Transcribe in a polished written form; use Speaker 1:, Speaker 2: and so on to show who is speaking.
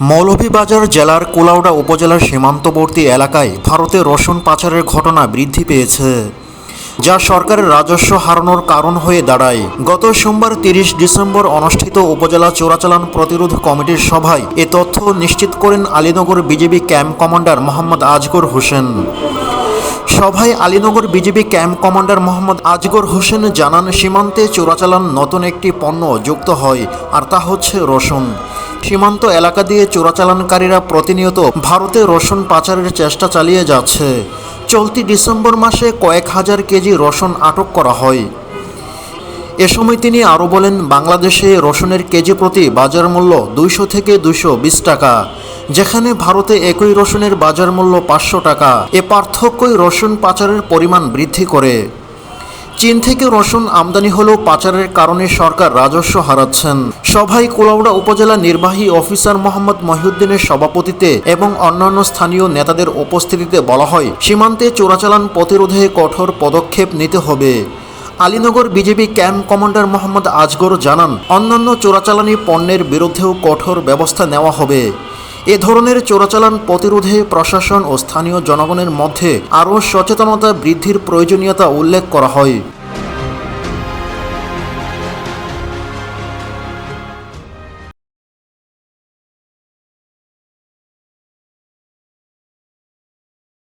Speaker 1: মৌলভীবাজার জেলার কুলাউড়া উপজেলার সীমান্তবর্তী এলাকায় ভারতে রসুন পাচারের ঘটনা বৃদ্ধি পেয়েছে, যা সরকারের রাজস্ব হারানোর কারণ হয়ে দাঁড়ায়। গত সোমবার ৩০ ডিসেম্বর অনুষ্ঠিত উপজেলা চোরাচালান প্রতিরোধ কমিটির সভায় এ তথ্য নিশ্চিত করেন Alinagar BGB camp commander Mohammad Asghar Hossain. সভায় Alinagar BGB camp commander Mohammad Asghar Hossain জানান, সীমান্তে চোরাচালান নতুন একটি পণ্য যুক্ত হয়, আর তা হচ্ছে রসুন। সীমান্ত এলাকা দিয়ে চোরাচালানকারীরা প্রতিনিয়ত ভারতে রসুন পাচারের চেষ্টা চালিয়ে যাচ্ছে। চলতি ডিসেম্বর মাসে কয়েক হাজার কেজি রসুন আটক করা হয়। এ সময় তিনি আরও বলেন, বাংলাদেশে রসুনের কেজি প্রতি বাজার মূল্য ২০০ থেকে ২২০ টাকা, যেখানে ভারতে একই রসুনের বাজার মূল্য ৫০০ টাকা। এ পার্থক্যই রসুন পাচারের পরিমাণ বৃদ্ধি করে। চীন থেকে রসুন আমদানি হলেও পাচারের কারণে সরকার রাজস্ব হারাচ্ছেন। সভায় কুলাউড়া উপজেলা নির্বাহী অফিসার মোহাম্মদ মহিউদ্দিনের সভাপতিত্বে এবং অন্যান্য স্থানীয় নেতাদের উপস্থিতিতে বলা হয়, সীমান্তে চোরাচালান প্রতিরোধে কঠোর পদক্ষেপ নিতে হবে। Alinagar BGB camp commander Mohammad Asgar জানান, অন্যান্য চোরাচালানি পণ্যের বিরুদ্ধেও কঠোর ব্যবস্থা নেওয়া হবে। এ ধরনের চোরাচালান প্রতিরোধে প্রশাসন ও স্থানীয় জনগণের মধ্যে আরও সচেতনতা বৃদ্ধির প্রয়োজনীয়তা উল্লেখ করা হয়।